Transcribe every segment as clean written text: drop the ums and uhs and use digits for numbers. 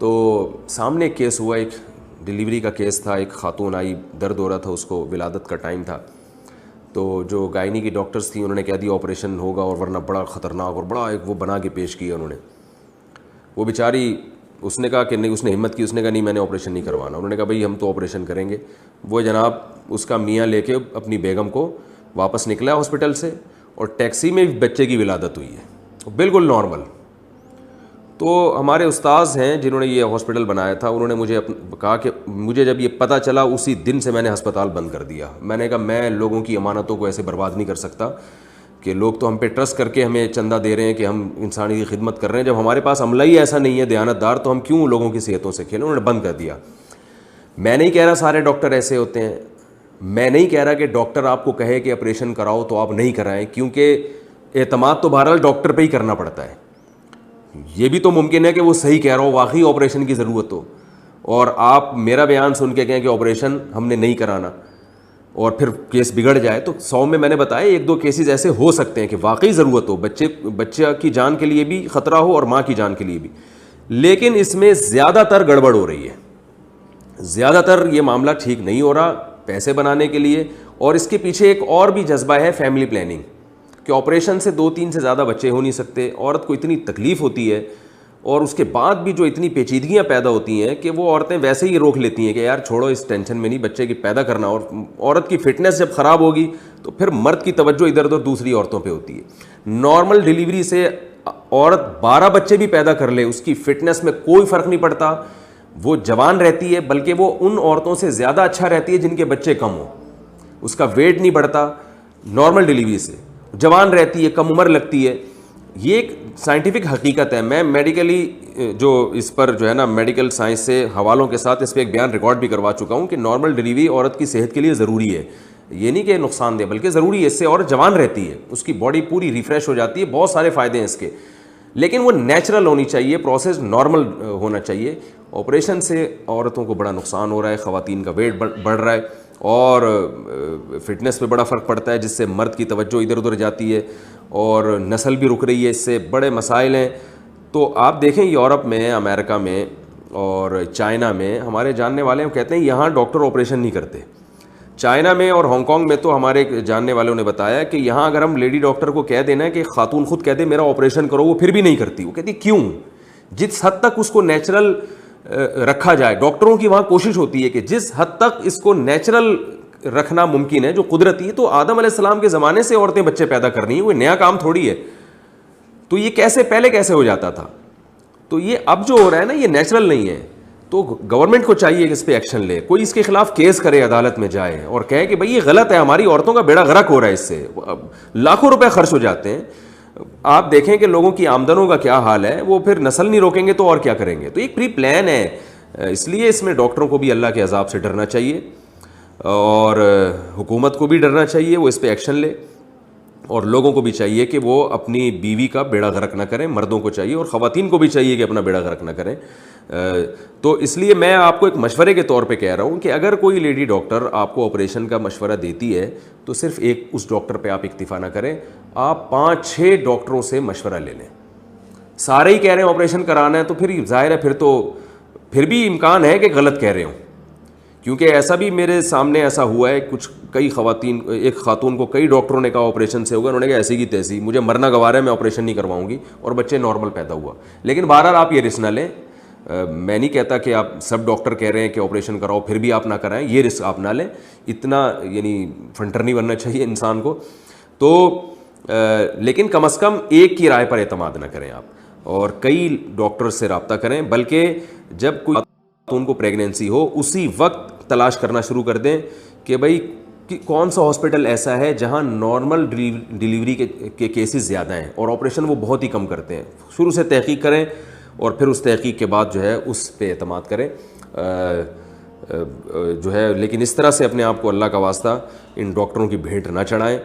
تو سامنے ایک کیس ہوا, ایک ڈیلیوری کا کیس تھا, ایک خاتون آئی, درد ہو رہا تھا اس کو, ولادت کا ٹائم تھا. تو جو گائنی کی ڈاکٹرز تھیں انہوں نے کہہ دیا آپریشن ہوگا, اور ورنہ بڑا خطرناک اور بڑا ایک وہ بنا کے پیش کیا انہوں نے. وہ بیچاری, اس نے کہا کہ نہیں, اس نے ہمت کی, اس نے کہا نہیں میں نے آپریشن نہیں کروانا. انہوں نے کہا بھائی ہم تو آپریشن کریں گے. وہ جناب اس کا میاں لے کے اپنی بیگم کو واپس نکلا ہاسپٹل سے, اور ٹیکسی میں بچے کی ولادت ہوئی ہے, بالکل نارمل. تو ہمارے استاذ ہیں جنہوں نے یہ ہاسپٹل بنایا تھا, انہوں نے مجھے کہا کہ مجھے جب یہ پتہ چلا اسی دن سے میں نے ہسپتال بند کر دیا. میں نے کہا میں لوگوں کی امانتوں کو ایسے برباد نہیں کر سکتا کہ لوگ تو ہم پہ ٹرسٹ کر کے ہمیں چندہ دے رہے ہیں کہ ہم انسانی کی خدمت کر رہے ہیں, جب ہمارے پاس عملہ ہی ایسا نہیں ہے دیانت دار, تو ہم کیوں لوگوں کی صحتوں سے کھیلیں. انہوں نے بند کر دیا. میں نہیں کہہ رہا سارے ڈاکٹر ایسے ہوتے ہیں, میں نہیں کہہ رہا کہ ڈاکٹر آپ کو کہے کہ آپریشن کراؤ تو آپ نہیں کرائیں, کیونکہ اعتماد تو بہرحال ڈاکٹر پہ ہی کرنا پڑتا ہے. یہ بھی تو ممکن ہے کہ وہ صحیح کہہ رہا ہو, واقعی آپریشن کی ضرورت ہو, اور آپ میرا بیان سن کے کہیں کہ آپریشن ہم نے نہیں کرانا, اور پھر کیس بگڑ جائے. تو 100 میں نے بتایا 1-2 کیسز ایسے ہو سکتے ہیں کہ واقعی ضرورت ہو, بچہ کی جان کے لیے بھی خطرہ ہو اور ماں کی جان کے لیے بھی. لیکن اس میں زیادہ تر گڑبڑ ہو رہی ہے, زیادہ تر یہ معاملہ ٹھیک نہیں ہو رہا پیسے بنانے کے لیے. اور اس کے پیچھے ایک اور بھی جذبہ ہے, فیملی پلاننگ, کہ آپریشن سے 2-3 سے زیادہ بچے ہو نہیں سکتے. عورت کو اتنی تکلیف ہوتی ہے, اور اس کے بعد بھی جو اتنی پیچیدگیاں پیدا ہوتی ہیں کہ وہ عورتیں ویسے ہی روک لیتی ہیں کہ یار چھوڑو, اس ٹینشن میں نہیں, بچے کی پیدا کرنا. اور عورت کی فٹنس جب خراب ہوگی تو پھر مرد کی توجہ ادھر ادھر دوسری عورتوں پہ ہوتی ہے. نارمل ڈیلیوری سے عورت 12 بچے بھی پیدا کر لے, اس کی فٹنس میں کوئی فرق نہیں پڑتا, وہ جوان رہتی ہے, بلکہ وہ ان عورتوں سے زیادہ اچھا رہتی ہے جن کے بچے کم ہوں. اس کا ویٹ نہیں بڑھتا نارمل ڈیلیوری سے, جوان رہتی ہے, کم عمر لگتی ہے. یہ ایک سائنٹیفک حقیقت ہے. میں میڈیکلی جو اس پر جو ہے نا میڈیکل سائنس سے حوالوں کے ساتھ اس پہ ایک بیان ریکارڈ بھی کروا چکا ہوں کہ نارمل ڈیلیوری عورت کی صحت کے لیے ضروری ہے. یہ نہیں کہ نقصان دہ, بلکہ ضروری ہے. اس سے عورت جوان رہتی ہے, اس کی باڈی پوری ریفریش ہو جاتی ہے, بہت سارے فائدے ہیں اس کے. لیکن وہ نیچرل ہونی چاہیے, پروسیس نارمل ہونا چاہیے. آپریشن سے عورتوں کو بڑا نقصان ہو رہا ہے, خواتین کا ویٹ بڑھ رہا ہے, اور فٹنس پہ بڑا فرق پڑتا ہے, جس سے مرد کی توجہ ادھر ادھر جاتی ہے, اور نسل بھی رک رہی ہے. اس سے بڑے مسائل ہیں. تو آپ دیکھیں یورپ میں, امریکہ میں اور چائنا میں ہمارے جاننے والے کہتے ہیں یہاں ڈاکٹر آپریشن نہیں کرتے. چائنا میں اور ہانگ کانگ میں تو ہمارے جاننے والوں نے بتایا کہ یہاں اگر ہم لیڈی ڈاکٹر کو کہہ دینا ہے کہ خاتون خود کہہ دے میرا آپریشن کرو, وہ پھر بھی نہیں کرتی. وہ کہتی کیوں؟ جس حد تک اس کو نیچرل رکھا جائے, ڈاکٹروں کی وہاں کوشش ہوتی ہے کہ جس حد تک اس کو نیچرل رکھنا ممکن ہے, جو قدرتی ہے. تو آدم علیہ السلام کے زمانے سے عورتیں بچے پیدا کر رہی ہیں, وہ نیا کام تھوڑی ہے. تو یہ کیسے پہلے کیسے ہو جاتا تھا؟ تو یہ اب جو ہو رہا ہے نا, یہ نیچرل نہیں ہے. تو گورنمنٹ کو چاہیے کہ اس پہ ایکشن لے, کوئی اس کے خلاف کیس کرے, عدالت میں جائے اور کہے کہ بھائی یہ غلط ہے, ہماری عورتوں کا بیڑا غرق ہو رہا ہے, اس سے لاکھوں روپے خرچ ہو جاتے ہیں. آپ دیکھیں کہ لوگوں کی آمدنوں کا کیا حال ہے, وہ پھر نسل نہیں روکیں گے تو اور کیا کریں گے. تو ایک پری پلان ہے. اس لیے اس میں ڈاکٹروں کو بھی اللہ کے عذاب سے ڈرنا چاہیے, اور حکومت کو بھی ڈرنا چاہیے, وہ اس پہ ایکشن لے. اور لوگوں کو بھی چاہیے کہ وہ اپنی بیوی کا بیڑا غرق نہ کریں, مردوں کو چاہیے, اور خواتین کو بھی چاہیے کہ اپنا بیڑا غرق نہ کریں. تو اس لیے میں آپ کو ایک مشورے کے طور پہ کہہ رہا ہوں کہ اگر کوئی لیڈی ڈاکٹر آپ کو آپریشن کا مشورہ دیتی ہے تو صرف ایک اس ڈاکٹر پہ آپ اکتفا نہ کریں, آپ 5-6 ڈاکٹروں سے مشورہ لے لیں. سارے ہی کہہ رہے ہیں آپریشن کرانا ہے تو پھر ظاہر ہے پھر بھی امکان ہے کہ غلط کہہ رہے ہوں. کیونکہ ایسا بھی میرے سامنے ایسا ہوا ہے, ایک خاتون کو کئی ڈاکٹروں نے کہا آپریشن سے ہوگا, انہوں نے کہا ایسی کی تیسی, مجھے مرنا گوارا ہے, میں آپریشن نہیں کرواؤں گی, اور بچے نارمل پیدا ہوا. لیکن بہرحال آپ یہ رسک نہ لیں. میں نہیں کہتا کہ آپ سب ڈاکٹر کہہ رہے ہیں کہ آپریشن کراؤ پھر بھی آپ نہ کرائیں, یہ رسک آپ نہ لیں. اتنا فنٹر نہیں بننا چاہیے انسان کو. تو لیکن کم از کم ایک کی رائے پر اعتماد نہ کریں آپ, اور کئی ڈاکٹر سے رابطہ کریں. بلکہ جب کوئی خاتون کو پریگنینسی ہو اسی وقت تلاش کرنا شروع کر دیں کہ بھائی کون سا ہاسپٹل ایسا ہے جہاں نارمل ڈیلیوری کے کیسز زیادہ ہیں اور آپریشن وہ بہت ہی کم کرتے ہیں. شروع سے تحقیق کریں, اور پھر اس تحقیق کے بعد جو ہے اس پہ اعتماد کریں جو ہے. لیکن اس طرح سے اپنے آپ کو اللہ کا واسطہ ان ڈاکٹروں کی بھیٹ نہ چڑھائیں.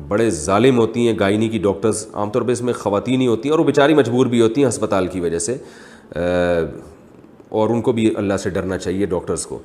بڑے ظالم ہوتی ہیں گائنی کی ڈاکٹرز, عام طور پہ اس میں خواتین ہی ہوتی ہیں, اور وہ بیچاری مجبور بھی ہوتی ہیں ہسپتال کی وجہ سے, اور ان کو بھی اللہ سے ڈرنا چاہیے ڈاکٹرز کو.